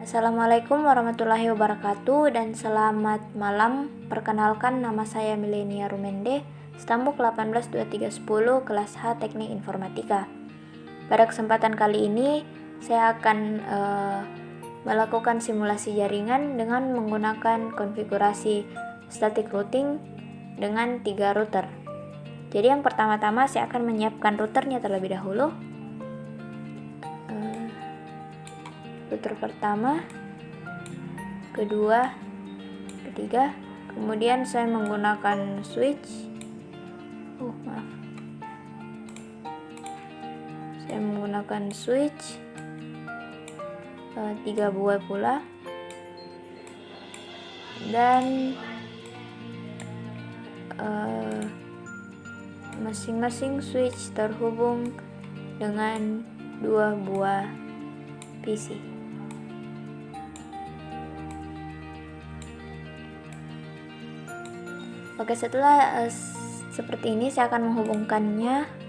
Assalamualaikum warahmatullahi wabarakatuh dan selamat malam. Perkenalkan, nama saya Milenia Rumende, Stambuk 182310, kelas H Teknik Informatika. Pada kesempatan kali ini saya akan melakukan simulasi jaringan dengan menggunakan konfigurasi static routing dengan 3 router. Jadi yang pertama-tama saya akan menyiapkan routernya terlebih dahulu. Router pertama, kedua, ketiga, kemudian saya menggunakan switch. Saya menggunakan switch 3 buah pula, dan masing-masing switch terhubung dengan 2 buah PC. Oke, setelah seperti ini saya akan menghubungkannya.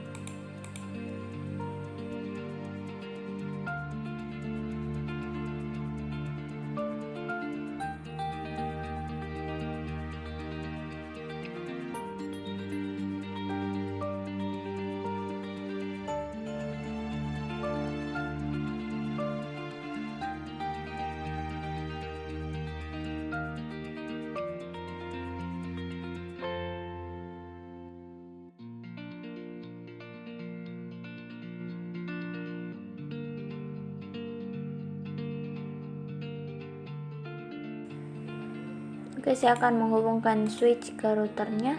Oke, saya akan menghubungkan switch ke routernya.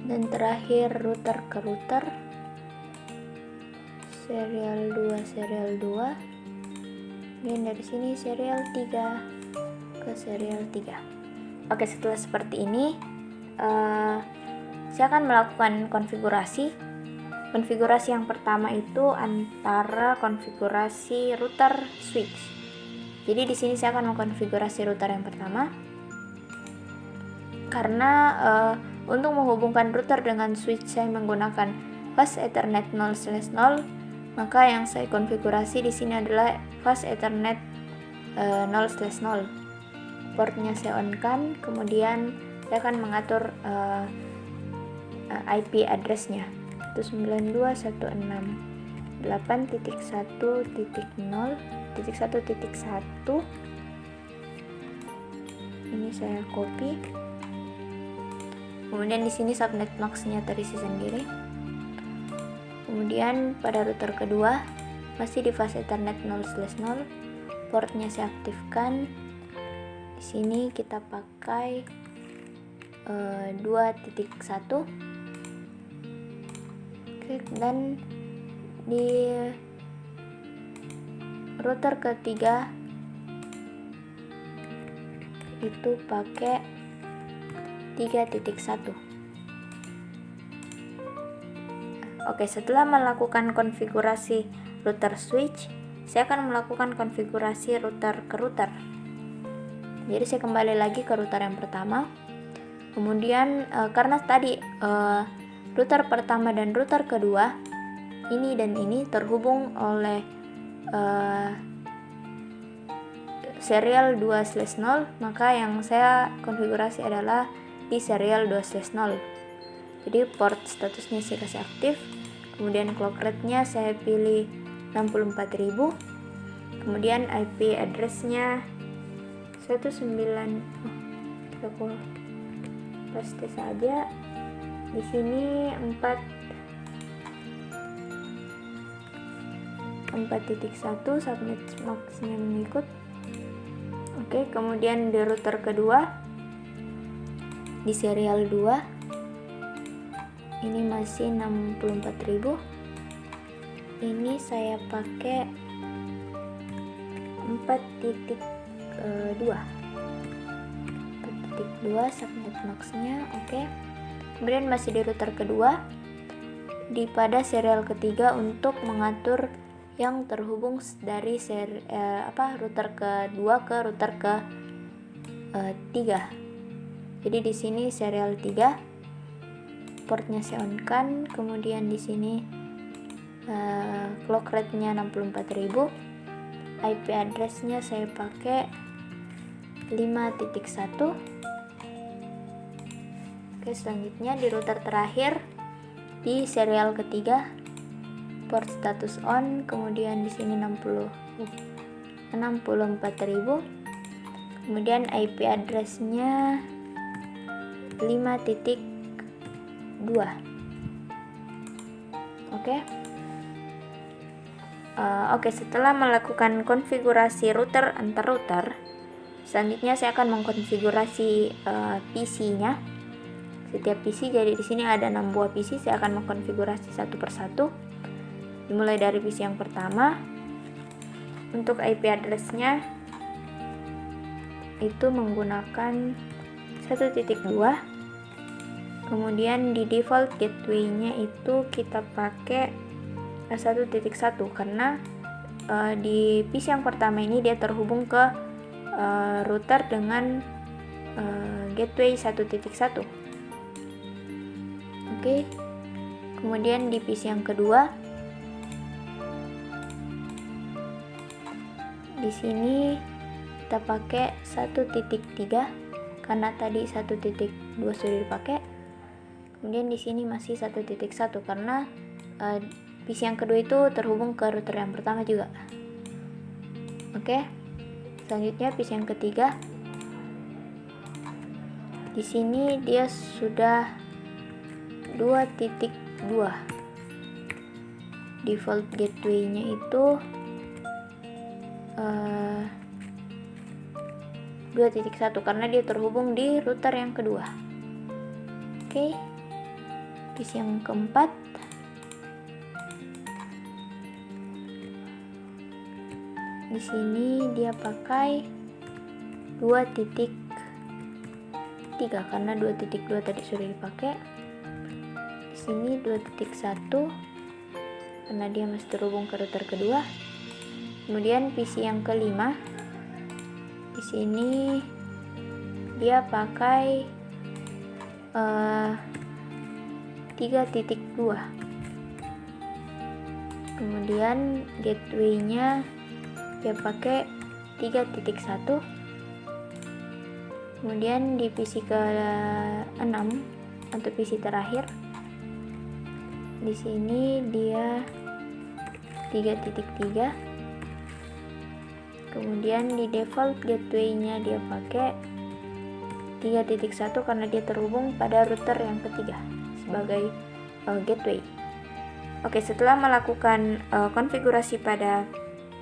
Dan terakhir router ke router. Serial 2. Dan dari sini serial 3 ke serial 3. Oke, setelah seperti ini saya akan melakukan konfigurasi. Konfigurasi yang pertama itu antara konfigurasi router switch. Jadi di sini saya akan mengkonfigurasi router yang pertama. Karena untuk menghubungkan router dengan switch saya menggunakan fast Ethernet 0/0, maka yang saya konfigurasi di sini adalah fast Ethernet 0/0. Portnya saya on kan, kemudian saya akan mengatur IP addressnya itu 92.168.1.0.1.1. Ini saya copy. Kemudian di sini subnet max-nya terisi sendiri. Kemudian pada router kedua masih di fast Ethernet 0/0, portnya saya aktifkan. Di sini kita pakai 2.1. Oke, dan di router ketiga itu pakai 3.1. Oke, setelah melakukan konfigurasi router switch, saya akan melakukan konfigurasi router ke router. Jadi saya kembali lagi ke router yang pertama. Kemudian karena tadi router pertama dan router kedua ini dan ini terhubung oleh serial 2/0, maka yang saya konfigurasi adalah di serial 2/0. Jadi port statusnya saya kasih aktif. Kemudian clock rate-nya saya pilih 64.000. Kemudian IP address-nya 19, kita paste saja. Di sini 4.1 subnet max-nya mengikut. Oke, kemudian di router kedua di serial 2 ini masih 64.000. Ini saya pakai 4.2 subnet max-nya. Oke. Kemudian masih di router kedua pada serial ketiga untuk mengatur yang terhubung dari router kedua ke router 3. Jadi di sini serial 3, portnya saya on kan, kemudian di sini clock rate-nya 64.000, IP address-nya saya pakai 5.1. Oke, selanjutnya di router terakhir di serial ketiga, port status on, kemudian di sini 64.000, kemudian IP address-nya 5.2. Oke, setelah melakukan konfigurasi router antar router, selanjutnya saya akan mengkonfigurasi PC-nya. Setiap PC, jadi di sini ada 6 buah PC, saya akan mengkonfigurasi satu persatu. Dimulai dari PC yang pertama. Untuk IP address-nya itu menggunakan 1.2. Kemudian di default gateway-nya itu kita pakai 1.1 karena di PC yang pertama ini dia terhubung ke router dengan gateway 1.1. Oke. Kemudian di PC yang kedua, di sini kita pakai 1.3 karena tadi 1.2 sudah dipakai. Kemudian di sini masih 1.1 karena PC yang kedua itu terhubung ke router yang pertama juga. Oke. Selanjutnya PC yang ketiga. Di sini dia sudah 2.2. Default gateway-nya itu 2.1 karena dia terhubung di router yang kedua. Oke. PC yang keempat, di sini dia pakai 2.3 karena 2.2 tadi sudah dipakai. Di sini 2.1 karena dia masih terhubung ke router kedua. Kemudian PC yang kelima, di sini dia pakai 3.2. Kemudian gateway-nya dia pakai 3.1. Kemudian di PC ke-6 untuk PC terakhir, di sini dia 3.3. Kemudian di default gateway-nya dia pakai 3.1 karena dia terhubung pada router yang ketiga sebagai gateway. Oke, setelah melakukan konfigurasi pada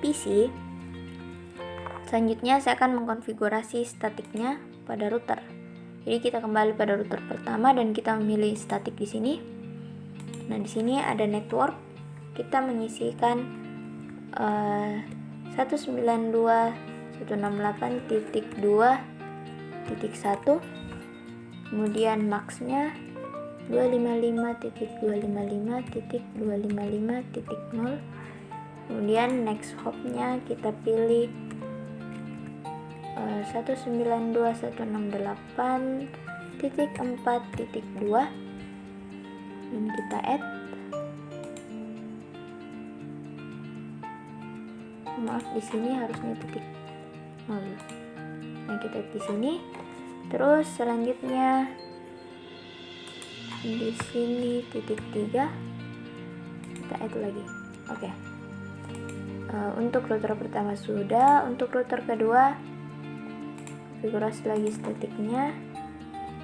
PC, selanjutnya saya akan mengkonfigurasi statiknya pada router. Jadi kita kembali pada router pertama dan kita memilih statik di sini. Nah, di sini ada network. Kita menyisikan 192.168.2.1, kemudian max-nya 255.255.255.0. Kemudian next hop-nya kita pilih 192.168.4.2 dan kita add. Maaf, di sini harusnya titik 0. Nah, kita di sini. Terus selanjutnya di sini titik 3 kita add lagi. Oke. Untuk router pertama sudah. Untuk router kedua, konfigurasi lagi statiknya.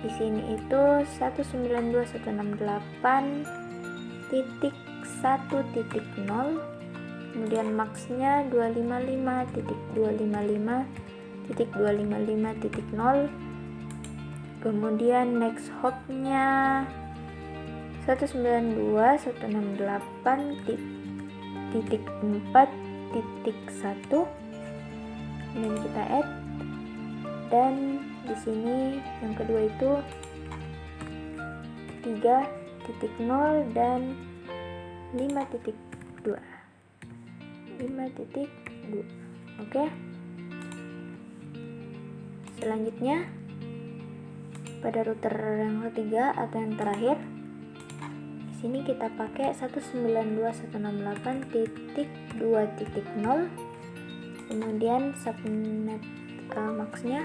Di sini itu 192.168.1.0. Kemudian max-nya 255.255.255.0. Kemudian next hop-nya 192.168.4.1. Kemudian kita add, dan di sini yang kedua itu 3.0 dan 5.2. Oke. selanjutnya pada router yang ketiga atau yang terakhir, di sini kita pakai 192.168.2.0, kemudian subnet maxnya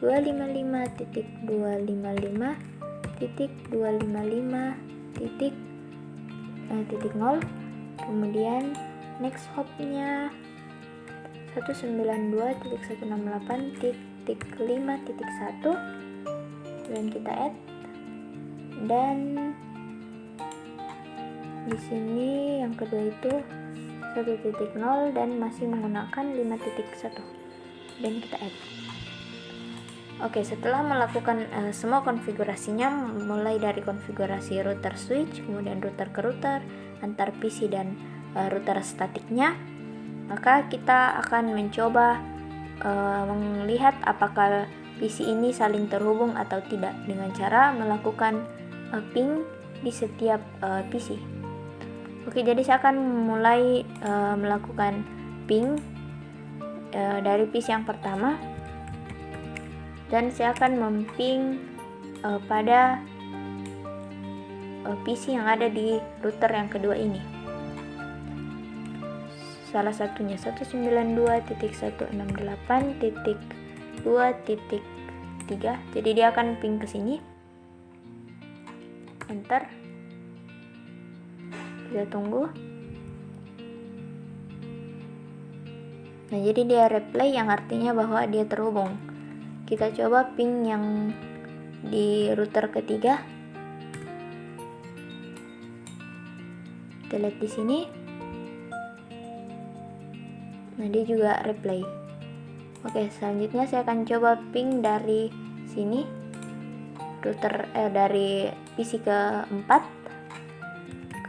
255.255.255.0, kemudian next hopnya 192.168.5.1, dan kita add, dan di sini yang kedua itu 1.0 dan masih menggunakan 5.1, dan kita add. Oke, setelah melakukan semua konfigurasinya, mulai dari konfigurasi router switch, kemudian router ke router, antar PC dan router statiknya, maka kita akan mencoba melihat apakah PC ini saling terhubung atau tidak dengan cara melakukan ping di setiap PC. Oke, jadi saya akan mulai melakukan ping dari PC yang pertama, dan saya akan memping pada PC yang ada di router yang kedua ini. Salah satunya 192.168.2.3. Jadi dia akan ping ke sini. Enter. Kita tunggu. Nah, jadi dia replay yang artinya bahwa dia terhubung. Kita coba ping yang di router ketiga. Kita lihat di sini. Nah, dia juga replay. Oke, selanjutnya saya akan coba ping dari sini, router dari PC keempat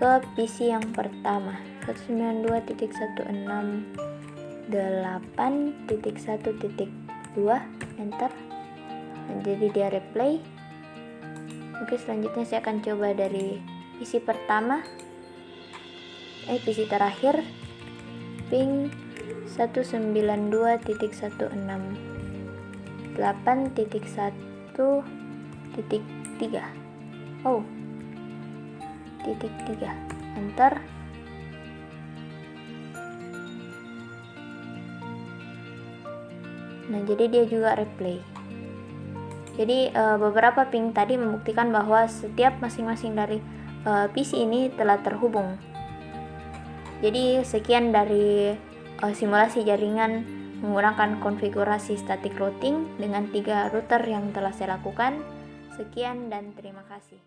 ke PC yang pertama, 192.168.1.2, enter. Nah, jadi dia replay. Oke, selanjutnya saya akan coba dari PC pertama, PC terakhir, ping 192.168.1.3. Oh, titik 3, enter. Nah, jadi dia juga replay. Jadi beberapa ping tadi membuktikan bahwa setiap masing-masing dari PC ini telah terhubung. Jadi sekian dari simulasi jaringan menggunakan konfigurasi static routing dengan 3 router yang telah saya lakukan. Sekian dan terima kasih.